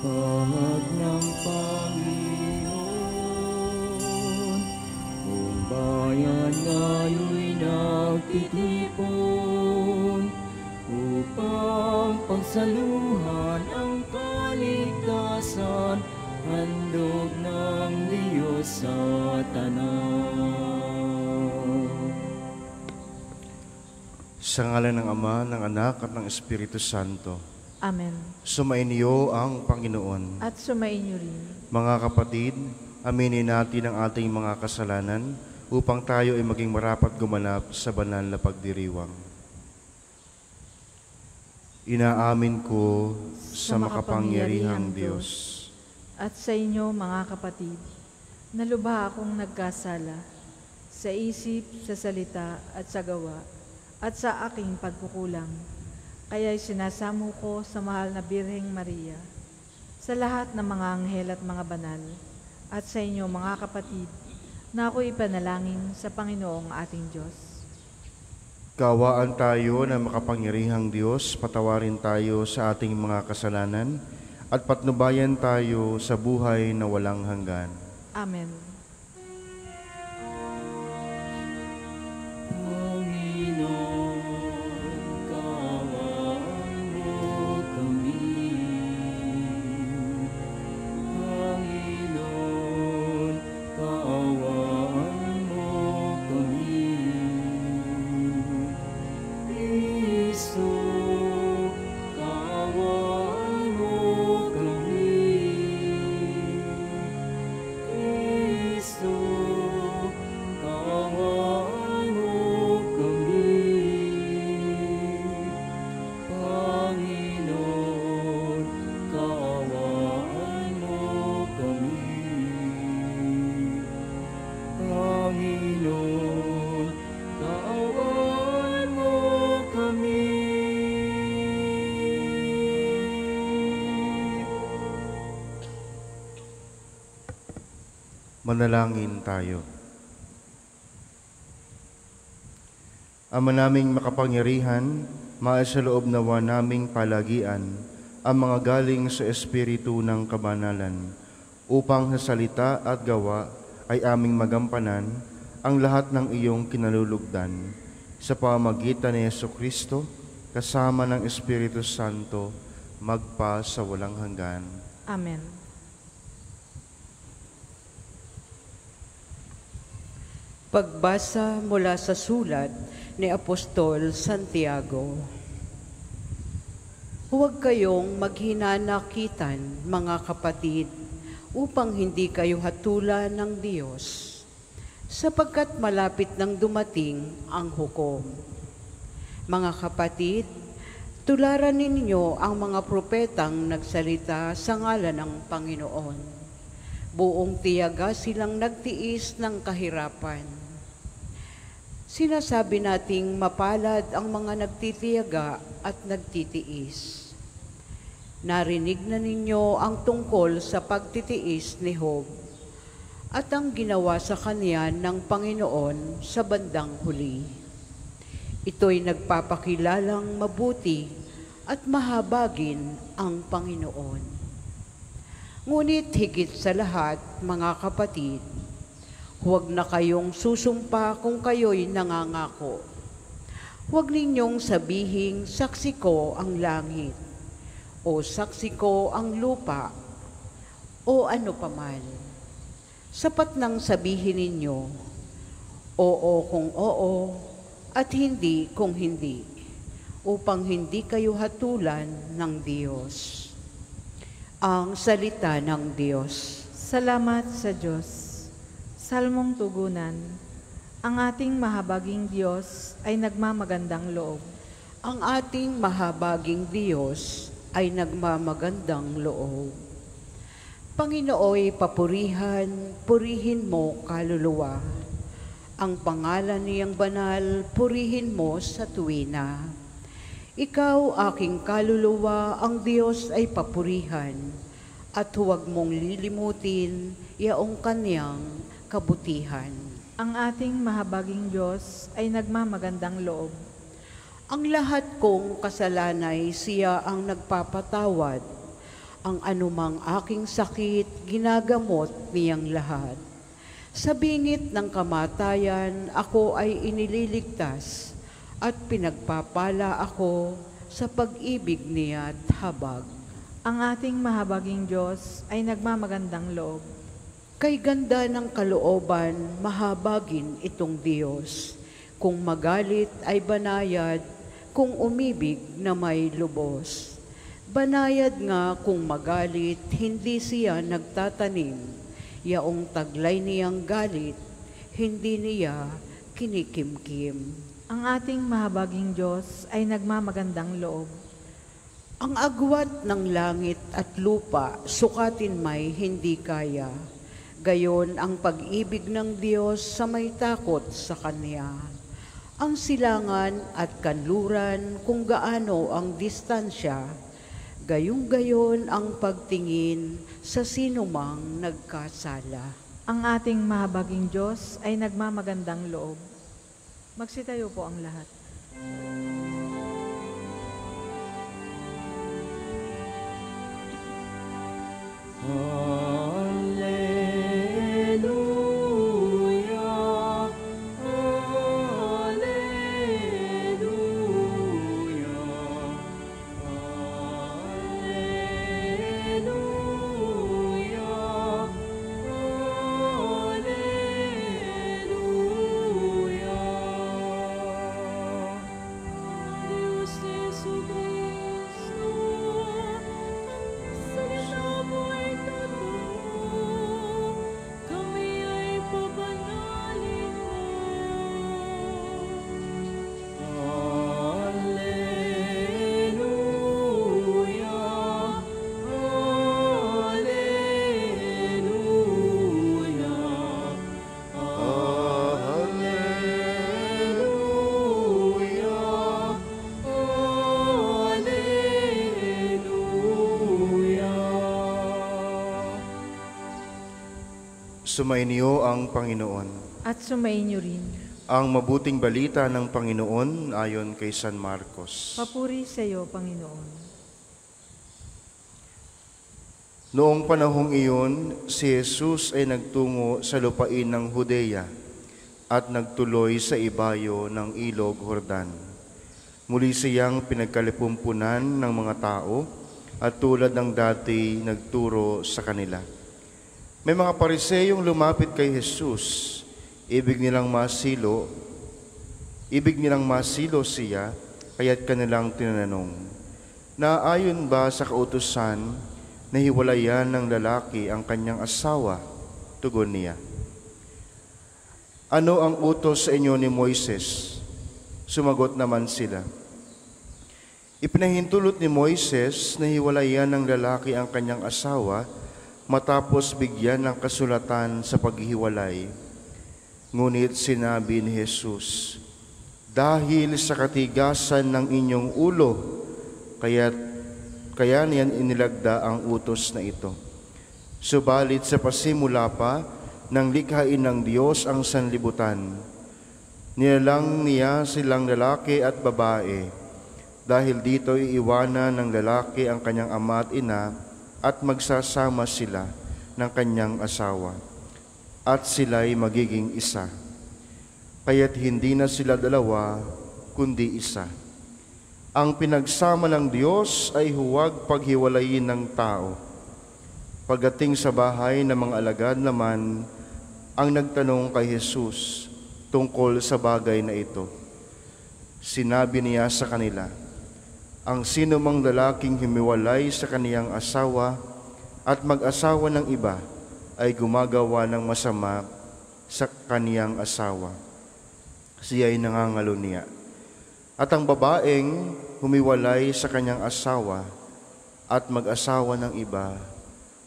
Pahag ng Panginoon, buong bayan ngayon'y nagtitipon upang pagsaluhan ang kaligtasan, handog ng Diyos sa tanan. Sa ngalan ng Ama, ng Anak, at ng Espiritu Santo. Amen. Sumainyo ang Panginoon. At sumainyo rin. Mga kapatid, aminin natin ang ating mga kasalanan upang tayo ay maging marapat gumanap sa banal na pagdiriwang. Inaamin ko sa makapangyarihang Diyos at sa inyo, mga kapatid, na lubha akong nagkasala sa isip, sa salita at sa gawa at sa aking pagkukulang. Kaya'y sinasamo ko sa mahal na Birheng Maria, sa lahat ng mga anghel at mga banal, at sa inyo, mga kapatid, na ako'y ipanalangin sa Panginoong ating Diyos. Kaawaan tayo ng makapangyarihang Diyos, patawarin tayo sa ating mga kasalanan, at patnubayan tayo sa buhay na walang hanggan. Amen. Manalangin tayo. Ama naming makapangyarihan, maasa loob nawa naming palagian ang mga galing sa Espiritu ng kabanalan, upang sa salita at gawa ay aming magampanan ang lahat ng iyong kinalulugdan. Sa pamamagitan ni Jesucristo, kasama ng Espiritu Santo, magpa sa walang hanggan. Amen. Pagbasa mula sa sulat ni Apostol Santiago. Huwag kayong maghinanakitan, mga kapatid, upang hindi kayo hatulan ng Diyos, sapagkat malapit nang dumating ang hukom. Mga kapatid, tularan ninyo ang mga propetang nagsalita sa ngalan ng Panginoon. Buong tiyaga silang nagtiis ng kahirapan. Sinasabi nating mapalad ang mga nagtitiyaga at nagtitiis. Narinig na ninyo ang tungkol sa pagtitiis ni Job at ang ginawa sa kanya ng Panginoon sa bandang huli. Ito'y nagpapakilalang mabuti at mahabagin ang Panginoon. Ngunit higit sa lahat, mga kapatid, huwag na kayong susumpa kung kayo'y nangangako. Huwag ninyong sabihing saksi ko ang langit, o saksi ko ang lupa, o ano paman. Sapat nang sabihin ninyo, oo kung oo, at hindi kung hindi, upang hindi kayo hatulan ng Diyos. Ang salita ng Diyos. Salamat sa Diyos. Salmong tugunan. Ang ating mahabaging Diyos ay nagmamagandang loob. Ang ating mahabaging Diyos ay nagmamagandang loob. Panginooy papurihan, purihin mo kaluluwa. Ang pangalan niyang banal, purihin mo sa tuwina. Ikaw, aking kaluluwa, ang Diyos ay papurihan, at huwag mong lilimutin yaong kanyang kabutihan. Ang ating mahabaging Diyos ay nagmamagandang loob. Ang lahat kong kasalanay siya ang nagpapatawad, Ang anumang aking sakit, ginagamot niyang lahat. Sa bingit ng kamatayan, ako ay inililigtas at pinagpapala ako sa pag-ibig niya't habag. Ang ating mahabaging Diyos ay nagmamagandang loob. Kay ganda ng kalooban, mahabagin itong Diyos. Kung magalit ay banayad, kung umibig na may lubos. Banayad nga kung magalit, hindi siya nagtatanim. Yaong taglay niyang galit, hindi niya kinikimkim. Ang ating mahabaging Diyos ay nagmamagandang loob. Ang agwat ng langit at lupa, sukatin may hindi kaya. Gayon ang pag-ibig ng Diyos sa may takot sa Kanya. Ang silangan at kanluran kung gaano ang distansya, gayong-gayon ang pagtingin sa sinumang nagkasala. Ang ating mahabaging Diyos ay nagmamagandang loob. Magsitayo po ang lahat. Hallelujah, hallelujah, hallelujah, hallelujah. Diyos Jesucristo, salita mo ay totoo, kami ay papanalin mo. Hallelujah, hallelujah, hallelujah. Sumainyo ang Panginoon. At sumainyo rin. Ang mabuting balita ng Panginoon ayon kay San Marcos. Papuri sa iyo, Panginoon. Noong panahong iyon, si Jesus ay nagtungo sa lupain ng Judea at nagtuloy sa ibayo ng ilog Jordan. Muli siyang pinagkalipumpunan ng mga tao at tulad ng dati nagturo sa kanila. May mga Pariseyong lumapit kay Jesus. Ibig nilang masilo siya, kaya't kanilang tinanong, naayon ba sa kautusan na hiwalayan ng lalaki ang kanyang asawa? Tugon niya, ano ang utos sa inyo ni Moises? Sumagot naman sila, ipinahintulot ni Moises na hiwalayan ng lalaki ang kanyang asawa matapos bigyan ng kasulatan sa paghihiwalay. Ngunit sinabi ni Jesus, dahil sa katigasan ng inyong ulo, kaya niyan inilagda ang utos na ito. Subalit sa pasimula pa, nang likhain ng Diyos ang sanlibutan, nilalang niya silang lalaki at babae. Dahil dito iiwanan ng lalaki ang kanyang ama at ina at magsasama sila ng kanyang asawa. At sila'y magiging isa. Kaya't hindi na sila dalawa, kundi isa. Ang pinagsama ng Diyos ay huwag paghiwalayin ng tao. Pagdating sa bahay ng mga alagad naman, ang nagtanong kay Jesus tungkol sa bagay na ito. Sinabi niya sa kanila, ang sino mang lalaking humiwalay sa kaniyang asawa at mag-asawa ng iba, ay gumagawa ng masama sa kaniyang asawa. Siya ay nangangalunya. At ang babaeng humiwalay sa kanyang asawa at mag-asawa ng iba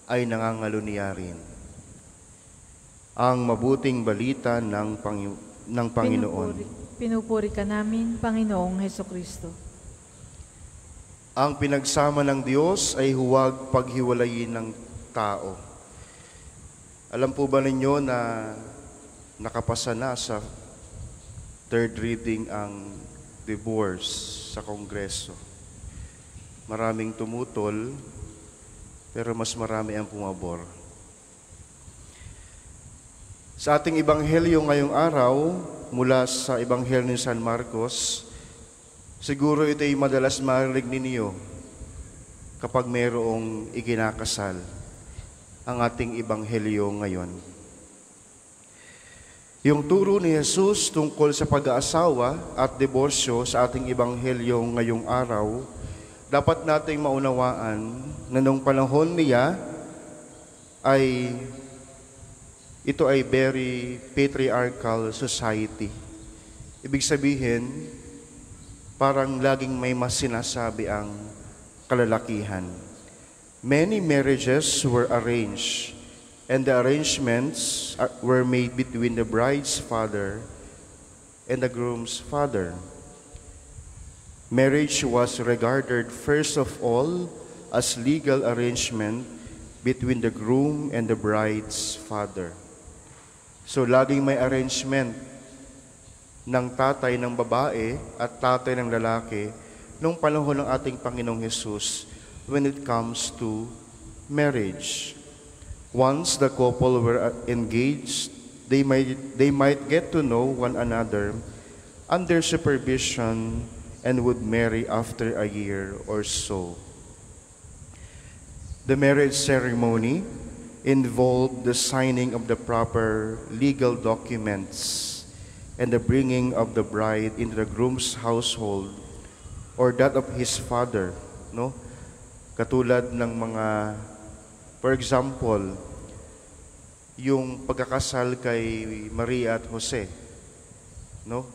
ay nangangalunya rin. Ang mabuting balita ng Panginoon. Pinupuri ka namin, Panginoong Hesukristo. Ang pinagsama ng Diyos ay huwag paghiwalayin ng tao. Alam po ba ninyo na nakapasa na sa third reading ang divorce sa Kongreso? Maraming tumutol pero mas marami ang pumabor. Sa ating ebanghelyo ngayong araw, mula sa ebanghelyo ni San Marcos, siguro ito ay madalas marinig ninyo kapag mayroong ikinakasal ang ating ebanghelyo ngayon. Yung turo ni Jesus tungkol sa pag-aasawa at diborsyo sa ating ebanghelyo ngayong araw, dapat nating maunawaan na nung panahon niya ito ay very patriarchal society. Ibig sabihin, parang laging may mas sinasabi ang kalalakihan. Many marriages were arranged, and the arrangements were made between the bride's father and the groom's father. Marriage was regarded first of all as legal arrangement between the groom and the bride's father. So laging may arrangement ng tatay ng babae at tatay ng lalaki nung panahon ng ating Panginoong Hesus when it comes to marriage. Once the couple were engaged, they might get to know one another under supervision and would marry after a year or so. The marriage ceremony involved the signing of the proper legal documents and the bringing of the bride into the groom's household or that of his father, no? Katulad ng mga, for example, yung pagkakasal kay Maria at Jose, no?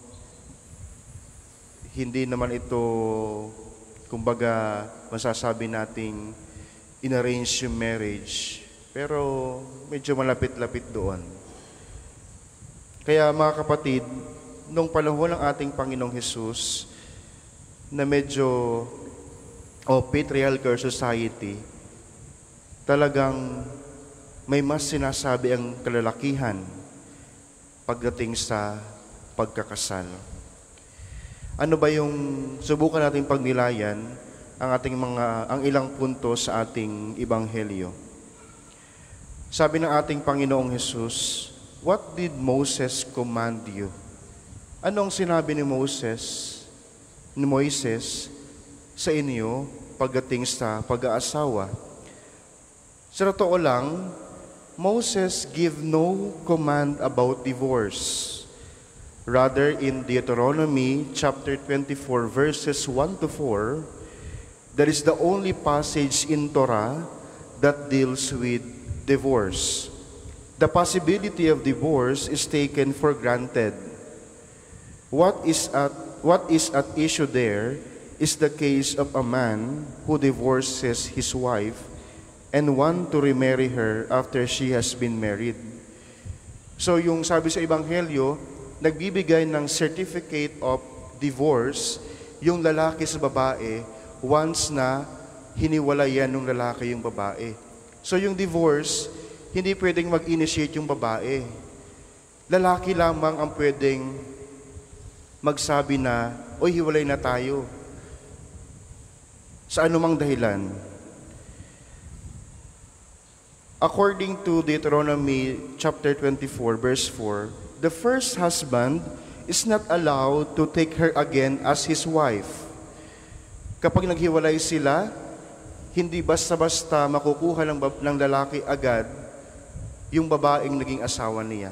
Hindi naman ito, kumbaga, masasabi nating in-arrange yung marriage, pero medyo malapit-lapit doon. Kaya mga kapatid, nung panahon ng ating Panginoong Hesus, na medyo patriarchal society, talagang may mas sinasabi ang kalalakihan pagdating sa pagkakasal. Ano ba yung subukan natin pagnilayan ang ilang punto sa ating ebanghelyo? Sabi ng ating Panginoong Hesus, "What did Moses command you?" Anong sinabi ni Moises sa inyo pagdating sa pag-aasawa? Sa totoo lang, Moses gave no command about divorce. Rather, in Deuteronomy chapter 24, verses 1 to 4, that is the only passage in Torah that deals with divorce. The possibility of divorce is taken for granted. What is at issue there is the case of a man who divorces his wife and want to remarry her after she has been married. So yung sabi sa Ebanghelyo, nagbibigay ng certificate of divorce yung lalaki sa babae once na hiniwalayan ng lalaki yung babae. So yung divorce, hindi pwedeng mag-initiate yung babae. Lalaki lamang ang pwedeng magsabi na, "Oy, hiwalay na tayo." Sa anumang dahilan. According to Deuteronomy chapter 24, verse 4, the first husband is not allowed to take her again as his wife. Kapag naghiwalay sila, hindi basta-basta makukuha ng lalaki agad yung babaeng naging asawa niya.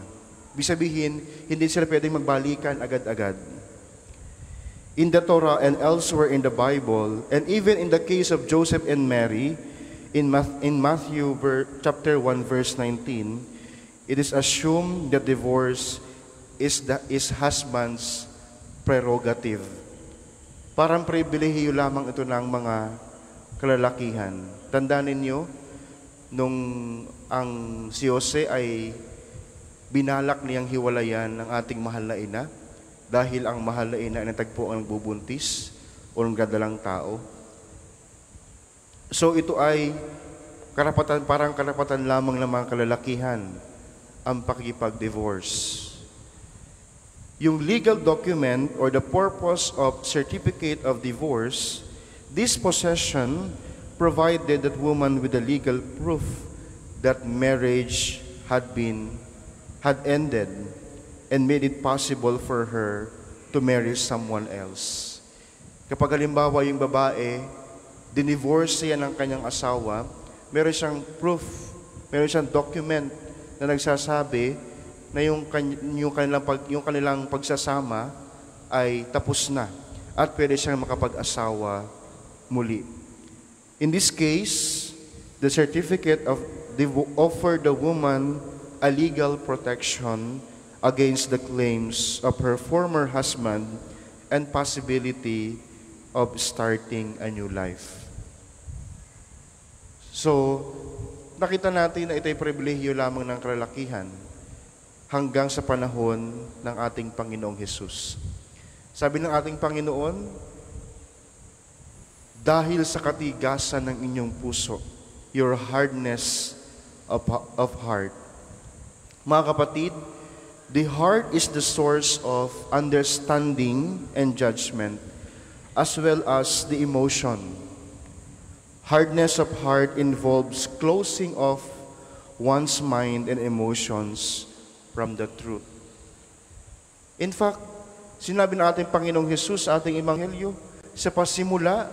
Ibig sabihin, hindi sila pwedeng magbalikan agad-agad. In the Torah and elsewhere in the Bible, and even in the case of Joseph and Mary, in Matthew chapter 1, verse 19, it is assumed that divorce is husband's prerogative. Parang pribilehiyo lamang ito ng mga kalalakihan. Tandaan ninyo, nung ang si Jose ay binalak niyang hiwalayan ng ating mahal na ina, dahil ang mahal na ina ay natagpo ang nagbubuntis o nagdadalang tao. So ito ay parang karapatan lamang ng mga kalalakihan ang pakikipag-divorce. Yung legal document or the purpose of certificate of divorce, this possession provided that woman with the legal proof that marriage had ended and made it possible for her to marry someone else. Kapag halimbawa yung babae, dinivorce siya ng kanyang asawa, meron siyang proof, meron siyang document na nagsasabi na yung kanilang pagsasama ay tapos na at pwede siyang makapag-asawa muli. In this case, the certificate offered the woman a legal protection against the claims of her former husband and possibility of starting a new life. So, nakita natin na ito'y pribilehiyo lamang ng kalalakihan hanggang sa panahon ng ating Panginoong Hesus. Sabi ng ating Panginoon, dahil sa katigasan ng inyong puso, your hardness of heart. Mga kapatid, the heart is the source of understanding and judgment, as well as the emotion. Hardness of heart involves closing off one's mind and emotions from the truth. In fact, sinabi ng ating Panginoong Hesus sa ating Ebanghelyo, sa pasimula,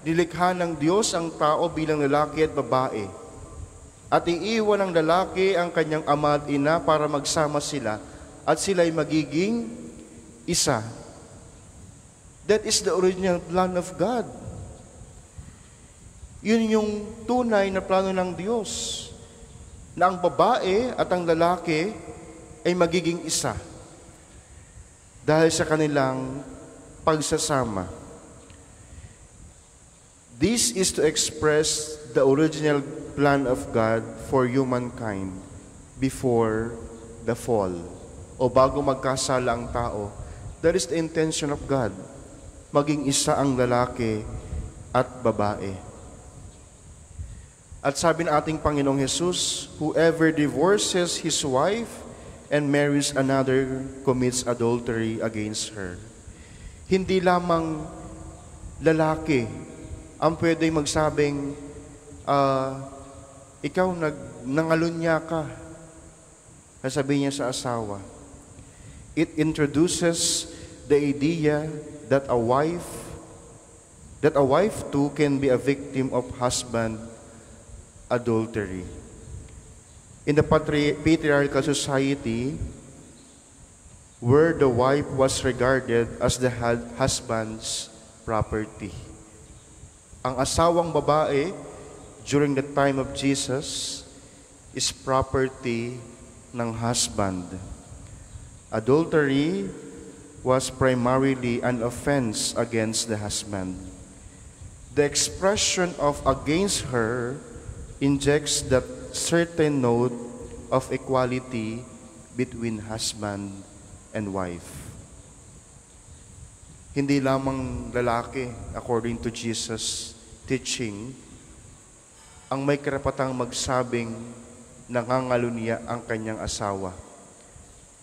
nilikha ng Diyos ang tao bilang lalaki at babae. At iiwan ng lalaki ang kanyang ama at ina para magsama sila at sila'y magiging isa. That is the original plan of God. Yun yung tunay na plano ng Diyos, na ang babae at ang lalaki ay magiging isa dahil sa kanilang pagsasama. This is to express the original plan of God for humankind before the fall. O bago magkasala ang tao, that is the intention of God. Maging isa ang lalaki at babae. At sabi ng ating Panginoong Hesus, whoever divorces his wife and marries another commits adultery against her. Hindi lamang lalaki ang pwedeng magsabing, ikaw nangalunya ka. Sasabihin niya sa asawa. It introduces the idea that a wife too can be a victim of husband adultery. In the patriarchal society, where the wife was regarded as the husband's property, ang asawang babae during the time of Jesus is property ng husband. Adultery was primarily an offense against the husband. The expression of against her injects that certain note of equality between husband and wife. Hindi lamang lalaki, according to Jesus' teaching, ang may karapatang magsabing nangangalunya ang kanyang asawa.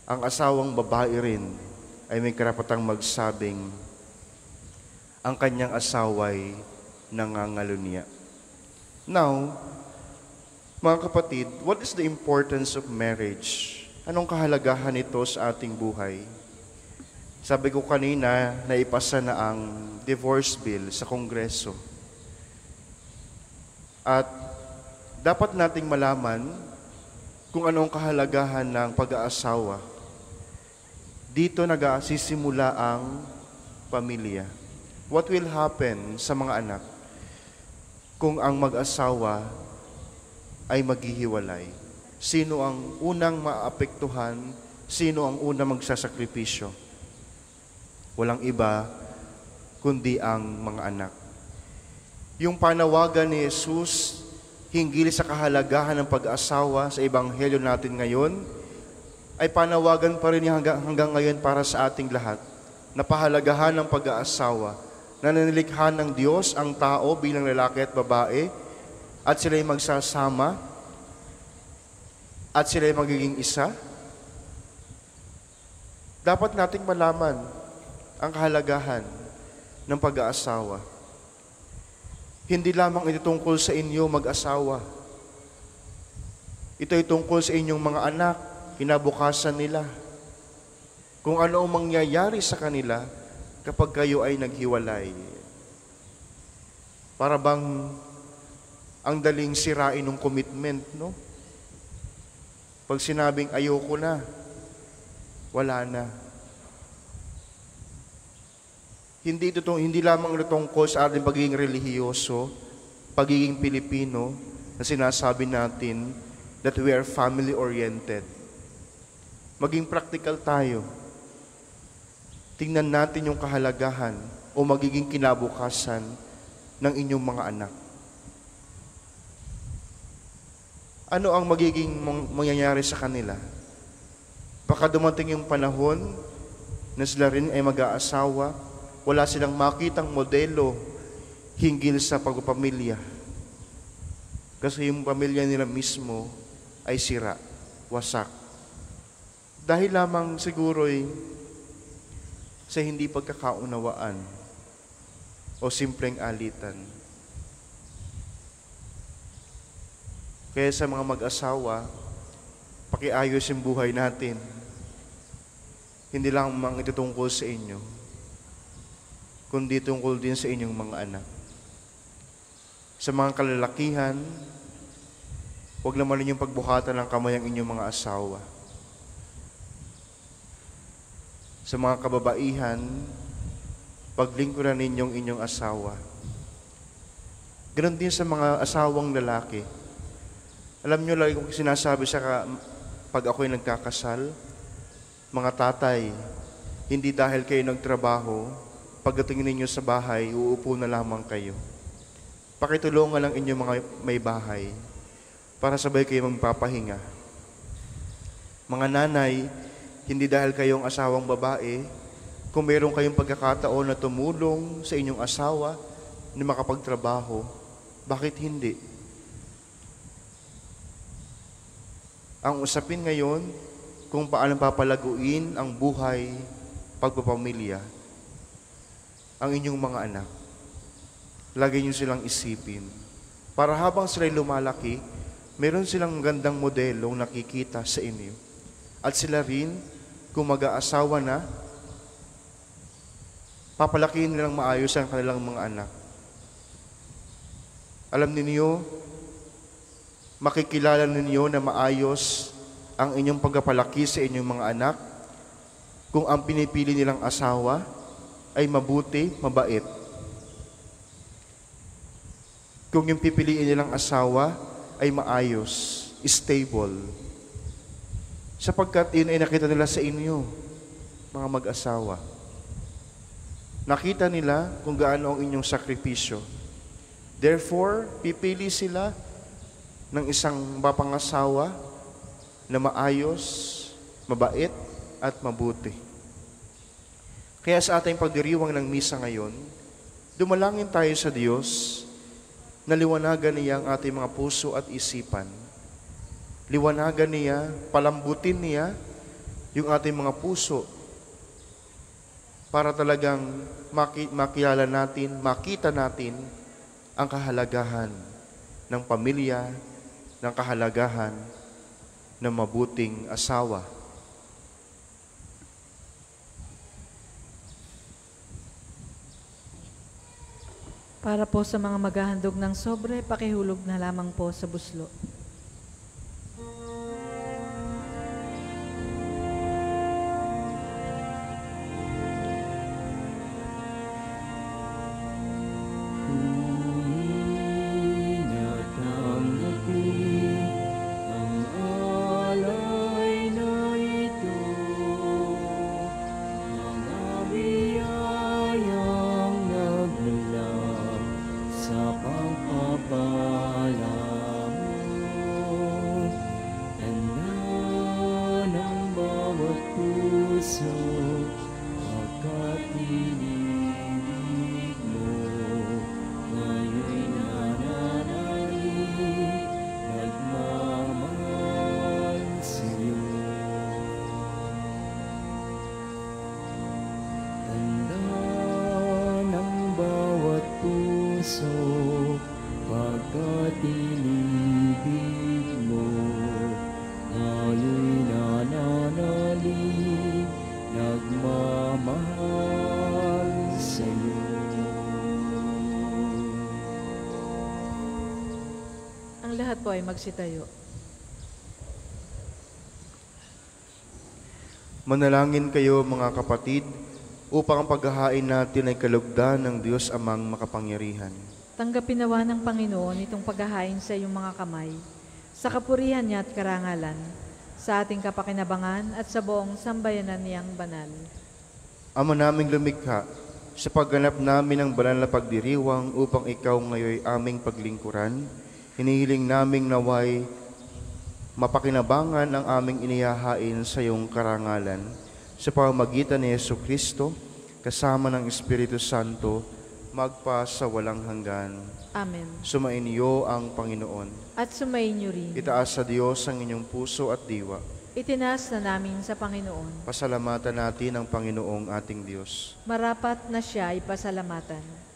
Ang asawang babae rin ay may karapatang magsabing ang kanyang asaway nangangalunya. Now, mga kapatid, what is the importance of marriage? Anong kahalagahan nito sa ating buhay? Sabi ko kanina, naipasa na ang divorce bill sa Kongreso. At dapat nating malaman kung anong kahalagahan ng pag-aasawa. Dito nagsisimula ang pamilya. What will happen sa mga anak kung ang mag-asawa ay maghihiwalay? Sino ang unang maapektuhan? Sino ang unang magsasakripisyo? Walang iba kundi ang mga anak. Yung panawagan ni Jesus hinggil sa kahalagahan ng pag-asawa sa ebanghelyo natin ngayon ay panawagan pa rin hanggang ngayon para sa ating lahat. Napahalagahan ng pag-aasawa na nilikha ng Diyos ang tao bilang lalaki at babae at sila'y magsasama at sila'y magiging isa. Dapat nating malaman ang kahalagahan ng pag-aasawa. Hindi lamang ito tungkol sa inyo mag-asawa. Ito ay tungkol sa inyong mga anak, kinabukasan nila. Kung ano ang mangyayari sa kanila kapag kayo ay naghiwalay. Para bang ang daling sirain ng commitment, no? Pag sinabing ayoko na, wala na. Hindi lamang ito tungkol sa ating pagiging relihiyoso, pagiging Pilipino, na sinasabi natin that we are family-oriented. Maging practical tayo. Tingnan natin yung kahalagahan o magiging kinabukasan ng inyong mga anak. Ano ang magiging mangyayari sa kanila? Baka dumating yung panahon na sila rin ay mag-aasawa, wala silang makitang modelo hinggil sa pagpapamilya. Kasi yung pamilya nila mismo ay sira, wasak. Dahil lamang siguro'y sa hindi pagkakaunawaan o simpleng alitan. Kaya sa mga mag-asawa, pakiayos yung buhay natin. Hindi lang ito tungkol sa inyo, kundi tungkol din sa inyong mga anak. Sa mga kalalakihan, huwag naman ninyong pagbuhatan ng kamay ang inyong mga asawa. Sa mga kababaihan, paglingkuran ninyong inyong asawa. Ganon din sa mga asawang lalaki. Alam nyo, lagi kong sinasabi pag ako'y nagkakasal, mga tatay, hindi dahil kayo nagtrabaho, pagdating ninyo sa bahay, uupo na lamang kayo. Pakitulungan lang inyong mga may bahay para sabay kayo magpapahinga. Mga nanay, hindi dahil kayong asawang babae, kung meron kayong pagkakataon na tumulong sa inyong asawa na makapagtrabaho, bakit hindi? Ang usapin ngayon, kung paano papalaguin ang buhay, pagpapamilya, ang inyong mga anak. Lagi niyo silang isipin. Para habang sila'y lumalaki, meron silang magandang modelong nakikita sa inyo. At sila rin, kung mag-aasawa na, papalakihin nilang maayos ang kanilang mga anak. Alam ninyo, makikilala ninyo na maayos ang inyong pagpapalaki sa inyong mga anak kung ang pinipili nilang asawa ay mabuti, mabait. Kung yung pipiliin nilang asawa ay maayos, stable. Sapagkat yun ay nakita nila sa inyo, mga mag-asawa. Nakita nila kung gaano ang inyong sakripisyo. Therefore, pipili sila ng isang mapangasawa na maayos, mabait, at mabuti. Kaya sa ating pagdiriwang ng misa ngayon, dumalangin tayo sa Diyos na liwanagan niya ang ating mga puso at isipan. Liwanagan niya, palambutin niya yung ating mga puso para talagang makilala natin, makita natin ang kahalagahan ng pamilya, ng kahalagahan ng mabuting asawa. Para po sa mga maghahandog ng sobre, pakihulog na lamang po sa buslo. Sa pagpapala mo. Ang lahat po ay magsitayo. Manalangin kayo mga kapatid, upang ang paghahain natin ay kalugdan ng Diyos Amang makapangyarihan. Tanggapin nawa ng Panginoon itong paghahain sa iyong mga kamay, sa kapurihan niya at karangalan, sa ating kapakinabangan at sa buong sambayanan niyang banal. Ama naming lumikha, sa pagganap namin ng banal na pagdiriwang upang ikaw ngayoy aming paglingkuran, hinihiling naming naway mapakinabangan ang aming inihahain sa iyong karangalan sa pamamagitan ni Jesucristo kasama ng Espiritu Santo magpa sa walang hanggan. Amen. Sumainyo ang Panginoon. At sumainyo rin. Itaas sa Diyos ang inyong puso at diwa. Itinaas na namin sa Panginoon. Pasalamatan natin ang Panginoong ating Diyos. Marapat na siya ay pasalamatan.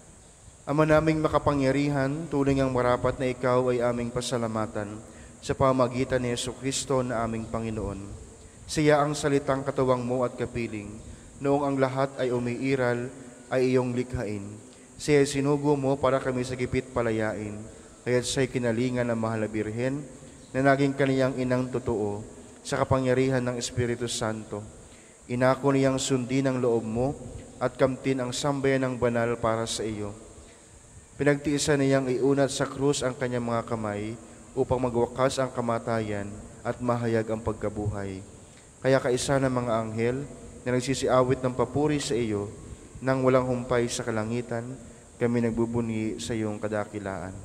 Ama naming makapangyarihan, tuling ang marapat na ikaw ay aming pasalamatan sa pamamagitan ni Jesucristo na aming Panginoon. Siya ang salitang katuwang mo at kapiling, noong ang lahat ay umiiral ay iyong likhain. Siya ay sinugo mo para kami sa gipit palayain, kaya't siya'y kinalingan ng mahal na Birhen na naging kaniyang inang totoo sa kapangyarihan ng Espiritu Santo. Inako niyang sundin ang loob mo at kamtin ang sambayan ng banal para sa iyo. Pinagtiisan niyang iunat sa krus ang kanyang mga kamay upang magwakas ang kamatayan at mahayag ang pagkabuhay. Kaya kaisa ng mga anghel na nagsisiawit ng papuri sa iyo, nang walang humpay sa kalangitan, kami nagbubunyi sa iyong kadakilaan.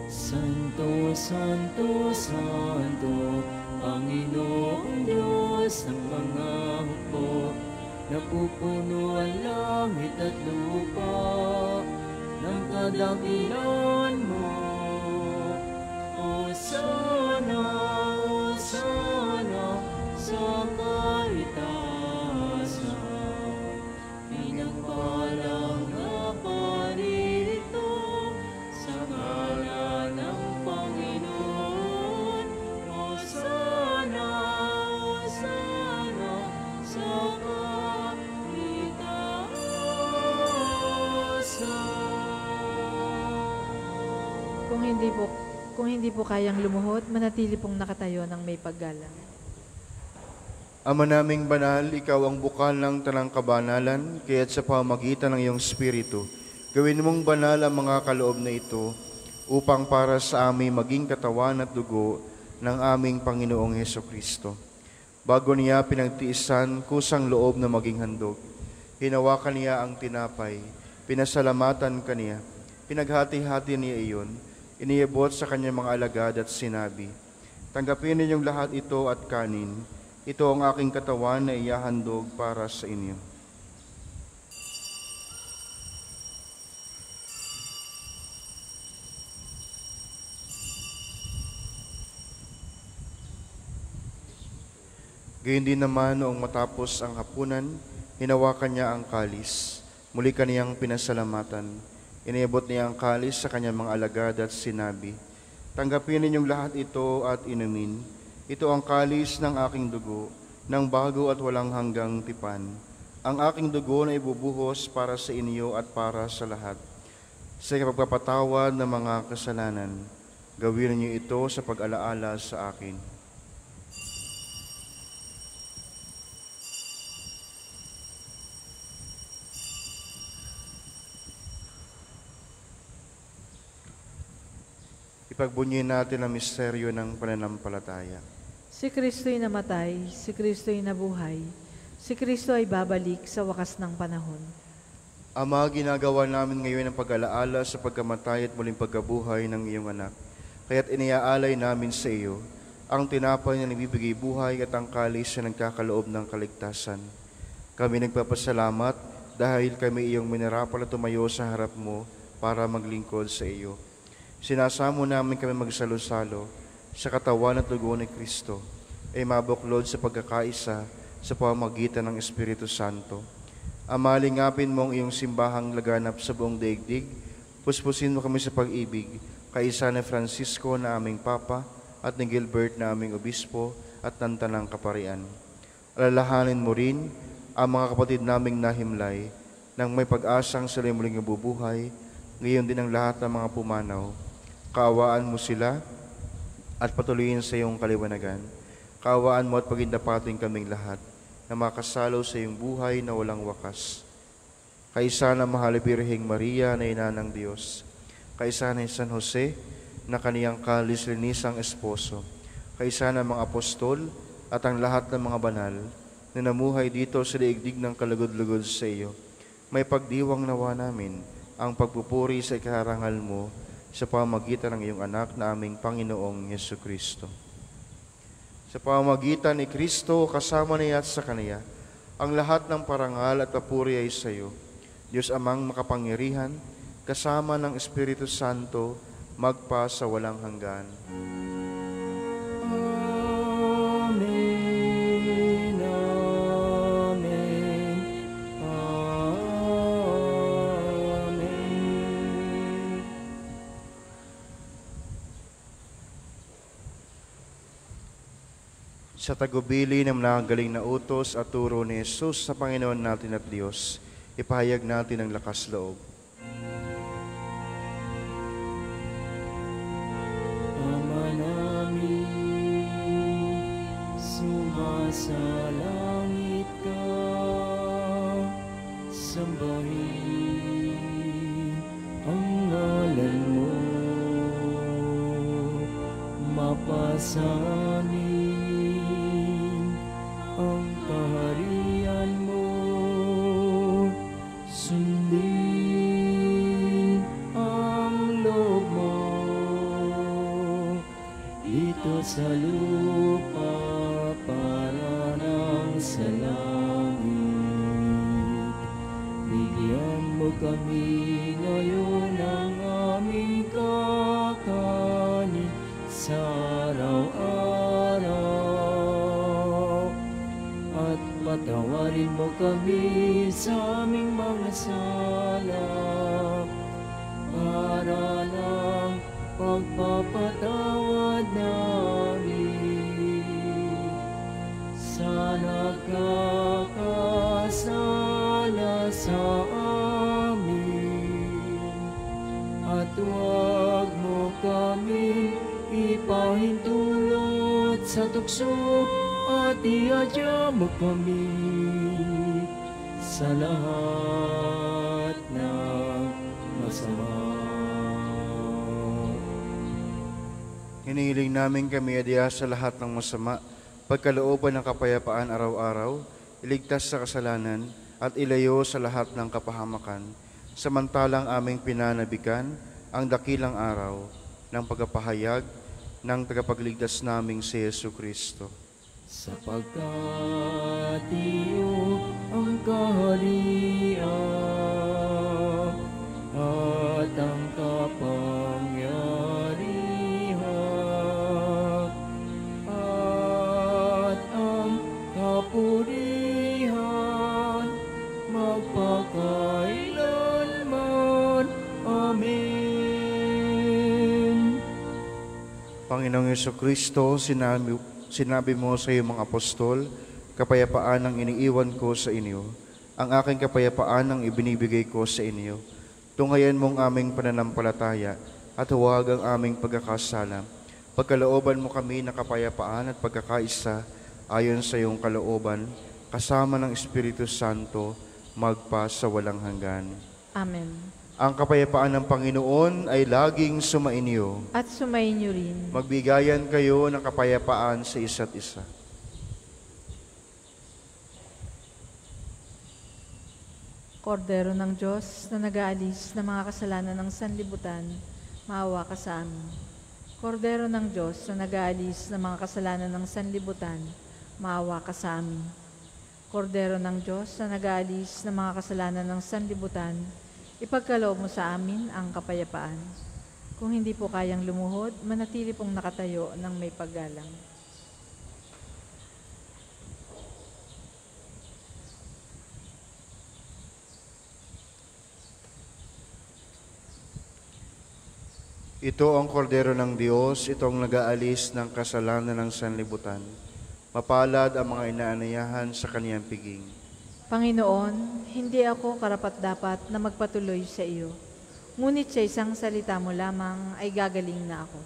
Santo, Santo, Santo, Panginoong Diyos ng mga hukbo, napupuno ang langit at lupa ng kadakilaan mo. Hosana, Hosana, sa kaitaasan. Pinagpalang na parito sa ngalan ng Panginoon. Hosana, Hosana, sa Kung hindi po kayang lumuhod, manatili pong nakatayo ng may paggalang. Ama naming banal, ikaw ang bukal ng tanang kabanalan, kaya't sa pamamagitan ng iyong Espiritu, gawin mong banal ang mga kaloob na ito, upang para sa amin maging katawan at dugo ng aming Panginoong Hesukristo. Bago niya pinagtiisan kusang loob na maging handog, hinawakan niya ang tinapay, pinasalamatan kaniya, pinaghati-hati niya iyon, iniabot sa kanyang mga alagad at sinabi, tanggapin ninyong lahat ito at kanin, ito ang aking katawan na iyahandog para sa inyo. Gayon din naman noong matapos ang hapunan, hinawakan niya ang kalis, muli kaniyang pinasalamatan. Iniabot niya ang kalis sa kanyang mga alagad at sinabi, tanggapin ninyong lahat ito at inumin. Ito ang kalis ng aking dugo, ng bago at walang hanggang tipan. Ang aking dugo na ibubuhos para sa inyo at para sa lahat. Sa pagpapatawad ng mga kasalanan, gawin niyo ito sa pag-alaala sa akin. Ipagbunyin natin ang misteryo ng pananampalataya. Si Kristo'y namatay, si Kristo'y nabuhay, si Kristo ay babalik sa wakas ng panahon. Ama, ginagawa namin ngayon ang pag-alaala sa pagkamatay at muling pagkabuhay ng iyong anak. Kaya't iniaalay namin sa iyo ang tinapay na nagbibigay buhay at ang kalis na nagkakaloob ng kaligtasan. Kami nagpapasalamat dahil kami iyong minarapal at tumayo sa harap mo para maglingkod sa iyo. Sinasamo namin kami magsalo-salo sa katawan at dugo ni Kristo ay mabuklod sa pagkakaisa sa pamamagitan ng Espiritu Santo. Ama, lingapin mo ang iyong simbahang laganap sa buong daigdig. Puspusin mo kami sa pag-ibig, kaisa ni Francisco na aming Papa at ni Gilbert na aming Obispo at ng Tanang Kaparian. Alalahanin mo rin ang mga kapatid naming nahimlay nang may pag-asang sila muling nabubuhay, ngayon din ang lahat ng mga pumanaw. Kaawaan mo sila at patuloyin sa iyong kaliwanagan. Kaawaan mo at pagindapating kaming lahat na makasalo sa iyong buhay na walang wakas. Kaisa na mahal Birheng Maria na ina ng Diyos, kaisa na San Jose na kaniyang kalis-linisang esposo, kaisa na mga apostol at ang lahat ng mga banal na namuhay dito sa daigdig ng kalugod-lugod sa iyo, may pagdiwang nawa namin ang pagpupuri sa ikarangal mo sa pamamagitan ng iyong anak na aming Panginoong Yesukristo. Sa pamamagitan ni Kristo, kasama niya at sa Kaniya, ang lahat ng parangal at papuri ay sa iyo, Diyos Amang makapangyarihan, kasama ng Espiritu Santo, magpa sa walang hanggan. Amen. Amen. Amen. Sa tagubili ng nakagaling na utos at turo ni Jesus sa Panginoon natin at Diyos, ipahayag natin ang lakas loob. Ama namin, sumasalangit ka, sambahin ang ngalan mo, mapasa amin ang kaharian mo, sundin ang loob mo dito sa lupa para nang sa langit. Bigyan mo kami ngayon ng aming kakanin sa araw-araw, at patawarin mo kami sa aming mga sala para ng pagpapatawad namin sa nakakasala sa amin, at huwag mo kaming ipahintulot sa tukso, at iadya mo kami sa lahat ng masama. Hinihiling namin kami adya sa lahat ng masama, pagkalooban ng kapayapaan araw-araw, iligtas sa kasalanan, at ilayo sa lahat ng kapahamakan, samantalang aming pinanabikan ang dakilang araw ng pagpapahayag ng tagapagligtas naming si Jesucristo. Sapagkat iyo ang kaharian at ang kapangyarihan at ang kapurihan magpakailanman. Amen. Panginoong Jesucristo, sinabi mo sa iyong mga apostol, kapayapaan ang iniiwan ko sa inyo, ang aking kapayapaan ang ibinibigay ko sa inyo. Tunghayan mong aming pananampalataya at huwag ang aming pagkakasala. Pagkalooban mo kami ng kapayapaan at pagkakaisa ayon sa iyong kalooban, kasama ng Espiritu Santo, magpa sa walang hanggan. Amen. Ang kapayapaan ng Panginoon ay laging sumainyo. At sumainyo rin. Magbigayan kayo ng kapayapaan sa isa't isa. Kordero ng Diyos na nag-aalis ng mga kasalanan ng sanlibutan, maawa ka sa amin. Kordero ng Diyos na nag-aalis ng mga kasalanan ng sanlibutan, maawa ka sa amin. Kordero ng Diyos na nag-aalis ng mga kasalanan ng sanlibutan, ipagkaloob mo sa amin ang kapayapaan. Kung hindi po kayang lumuhod, manatili pong nakatayo ng may paggalang. Ito ang kordero ng Diyos, itong nag-aalis ng kasalanan ng sanlibutan. Mapalad ang mga inaanayahan sa kaniyang piging. Panginoon, hindi ako karapat-dapat na magpatuloy sa iyo. Ngunit sa isang salita mo lamang ay gagaling na ako.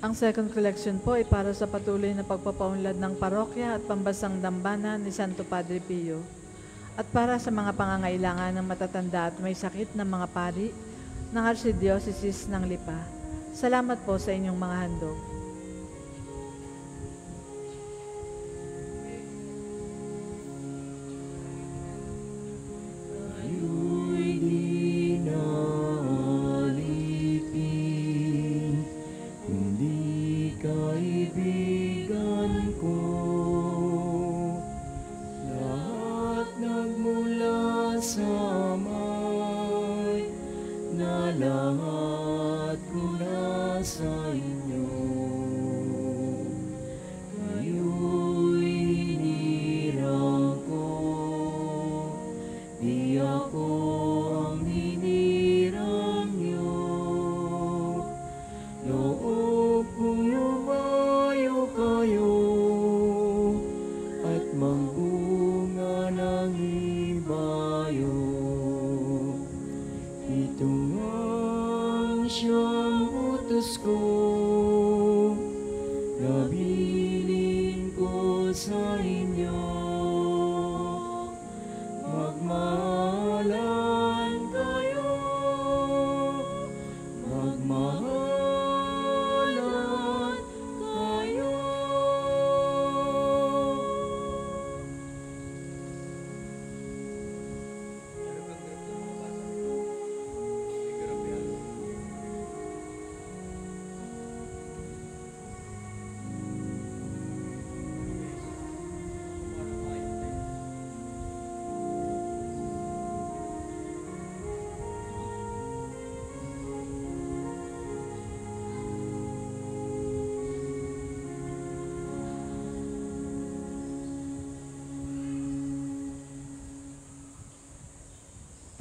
Ang second collection po ay para sa patuloy na pagpapaunlad ng parokya at pambasang dambana ni Santo Padre Pio at para sa mga pangangailangan ng matatanda at may sakit ng mga pari ng Archdiocese ng Lipa. Salamat po sa inyong mga handog.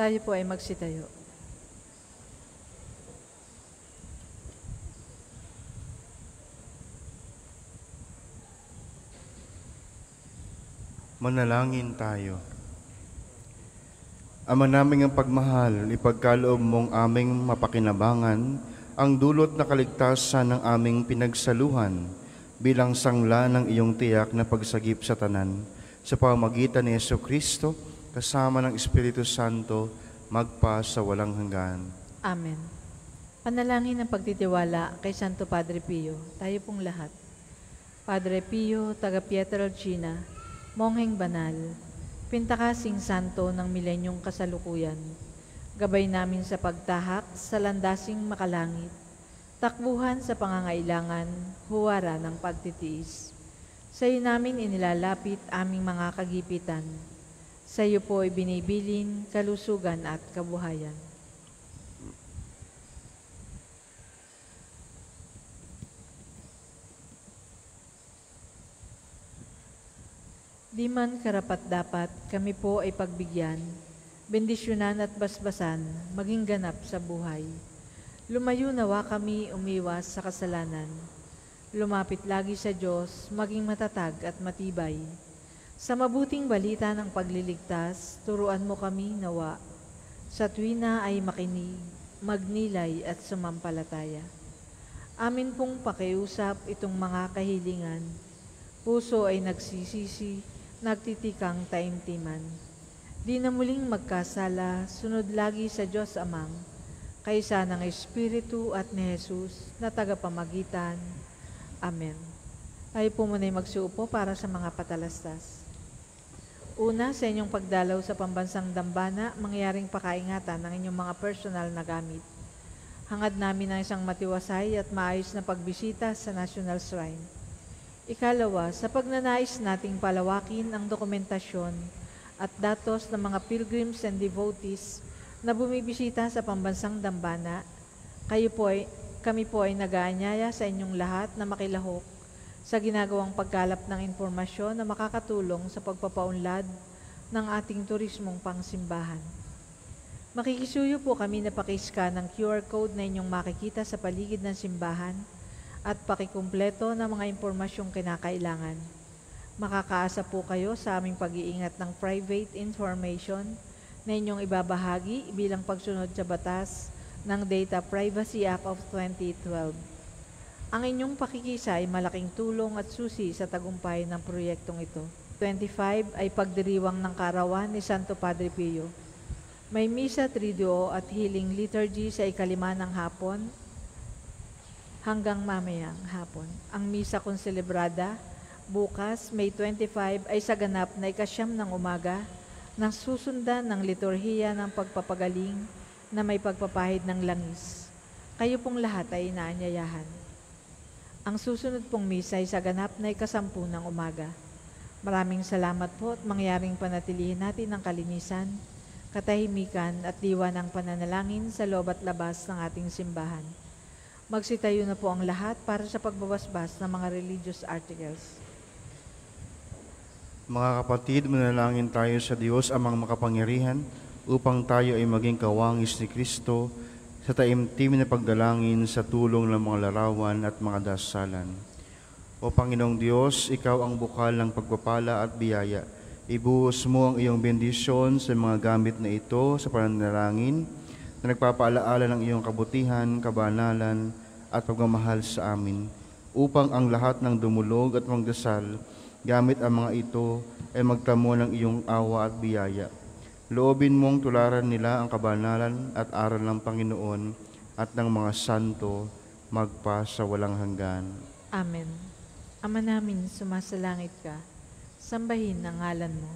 Tayo po ay magsitayo. Manalangin tayo. Ama naming ang pagmahal, ipagkaloob mong aming mapakinabangan ang dulot na kaligtasan ng aming pinagsaluhan bilang sangla ng iyong tiyak na pagsagip sa tanan. Sa pamamagitan ni Jesucristo, kasama ng Espiritu Santo, magpa sa walang hanggan. Amen. Panalangin ng pagtitiwala kay Santo Padre Pio, tayo pong lahat. Padre Pio, taga Pietrelcina, mongheng banal, pintakasing santo ng milenyong kasalukuyan, gabay namin sa pagtahak sa landasing makalangit, takbuhan sa pangangailangan, huwara ng pagtitiis. Sa iyo namin inilalapit aming mga kagipitan. Sa iyo po ibinibilin kalusugan at kabuhayan. Di man karapat-dapat, kami po ay pagbigyan, bendisyonan at basbasan, maging ganap sa buhay. Lumayo nawa kami umiwas sa kasalanan. Lumapit lagi sa Diyos, maging matatag at matibay. Sa mabuting balita ng pagliligtas, turuan mo kami nawa. Sa tuwina ay makinig, magnilay at sumampalataya. Amin pong pakiusap itong mga kahilingan. Puso ay nagsisisi, nagtitikang taimtiman. Di na muling magkasala, sunod lagi sa Diyos Amang, kaysa ng Espiritu at ni Jesus na tagapamagitan. Amen. Tayo po muna'y magsuupo para sa mga patalastas. Una, sa inyong pagdalaw sa pambansang dambana, mangyaring pakaingatan ng inyong mga personal na gamit. Hangad namin ang isang matiwasay at maayos na pagbisita sa National Shrine. Ikalawa, sa pagnanais nating palawakin ang dokumentasyon at datos ng mga pilgrims and devotees na bumibisita sa pambansang dambana, kami po ay nag-aanyaya sa inyong lahat na makilahok sa ginagawang pagkalap ng impormasyon na makakatulong sa pagpapaunlad ng ating turismong pangsimbahan. Makikisuyo po kami na pakiscan ng QR code na inyong makikita sa paligid ng simbahan at pakikumpleto ng mga impormasyong kinakailangan. Makakaasa po kayo sa aming pag-iingat ng private information na inyong ibabahagi bilang pagsunod sa batas ng Data Privacy Act of 2012. Ang inyong pakikisa ay malaking tulong at susi sa tagumpay ng proyektong ito. 25 ay pagdiriwang ng kaarawan ni Santo Padre Pio. May misa triduo at healing liturgy sa 5 ng hapon hanggang mamayang hapon. Ang misa konselebrada bukas, May 25, ay sa ganap na 9 ng umaga nang susundan ng liturhiya ng pagpapagaling na may pagpapahid ng langis. Kayo pong lahat ay inaanyayahan. Ang susunod pong misa ay sa ganap na 10 ng umaga. Maraming salamat po at mangyaring panatilihin natin ang kalinisan, katahimikan at diwa ng pananalangin sa loob at labas ng ating simbahan. Magsitayo na po ang lahat para sa pagbabasbas ng mga religious articles. Mga kapatid, manalangin tayo sa Diyos amang makapangyarihan upang tayo ay maging kawangis ni Kristo sa taimtim na pagdalangin sa tulong ng mga larawan at mga dasalan. O Panginoong Diyos, Ikaw ang bukal ng pagpapala at biyaya. Ibuhos mo ang iyong bendisyon sa mga gamit na ito sa pananalangin na nagpapaalaala ng iyong kabutihan, kabanalan at pagmamahal sa amin, upang ang lahat ng dumulog at magdasal gamit ang mga ito ay magtamo ng iyong awa at biyaya. Loobin mong tularan nila ang kabanalan at aral ng Panginoon at ng mga santo magpa sa walang hanggan. Amen. Ama namin, sumasalangit ka, sambahin ang ngalan mo.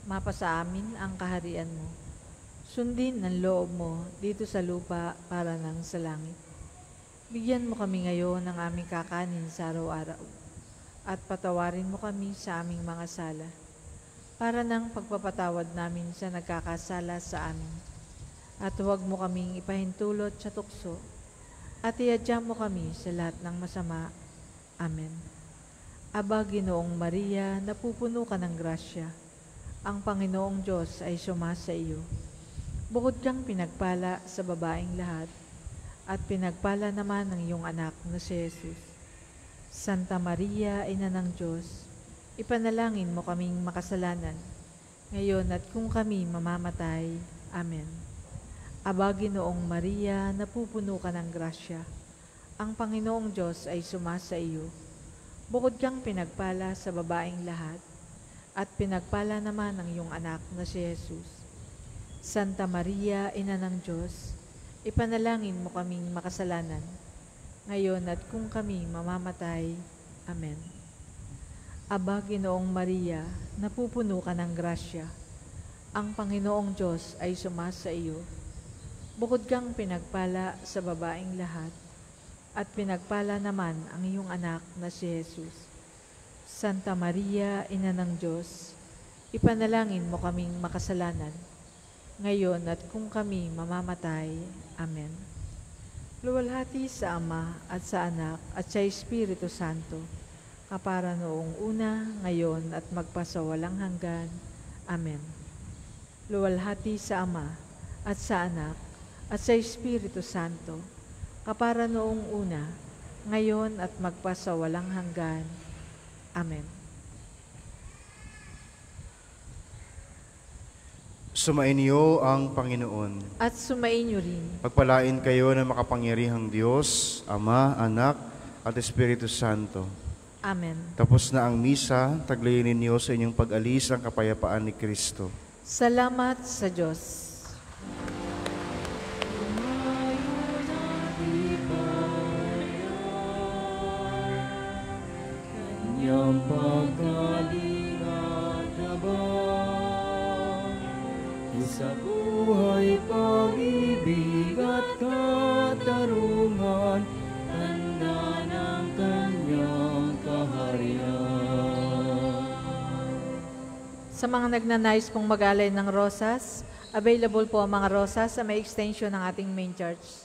Mapasa amin ang kaharian mo. Sundin ang loob mo dito sa lupa para nang sa langit. Bigyan mo kami ngayon ng aming kakanin sa araw-araw at patawarin mo kami sa aming mga sala para ng pagpapatawad namin sa nagkakasala sa amin. At huwag mo kaming ipahintulot sa tukso at iadya mo kami sa lahat ng masama. Amen. Aba, Ginoong Maria, napupuno ka ng grasya. Ang Panginoong Diyos ay sumasa iyo. Bukod kang pinagpala sa babaeng lahat, at pinagpala naman ng iyong anak na si Jesus. Santa Maria, Ina ng Diyos, ipanalangin mo kaming makasalanan, ngayon at kung kami mamamatay. Amen. Aba, Ginoong Maria, napupuno ka ng grasya. Ang Panginoong Diyos ay sumasa iyo. Bukod kang pinagpala sa babaeng lahat, at pinagpala naman ang iyong anak na si Jesus. Santa Maria, Ina ng Diyos, ipanalangin mo kaming makasalanan, ngayon at kung kami mamamatay. Amen. Aba, Ginoong Maria, napupuno ka ng grasya. Ang Panginoong Diyos ay sumasa iyo. Bukod kang pinagpala sa babaeng lahat, at pinagpala naman ang iyong anak na si Jesus. Santa Maria, Ina ng Diyos, ipanalangin mo kaming makasalanan, ngayon at kung kami mamamatay. Amen. Luwalhati sa Ama at sa Anak at sa Espiritu Santo, kapara noong una, ngayon at magpasawalang hanggan. Amen. Luwalhati sa Ama at sa Anak at sa Espiritu Santo, kapara noong una, ngayon at magpasawalang hanggan. Amen. Sumainyo ang Panginoon. At sumainyo rin. Pagpalain kayo ng makapangyarihang Diyos, Ama, Anak, at Espiritu Santo. Amen. Tapos na ang misa, taglayin ninyo sa inyong pag-alis ang kapayapaan ni Kristo. Salamat sa Diyos. Kanyang pagkaling at labang, sa buhay, pag-ibig at katarungan, tanda ng kanyang kaharian. Sa mga nagnanais pong mag-alay ng rosas, available po ang mga rosas sa may extension ng ating main church.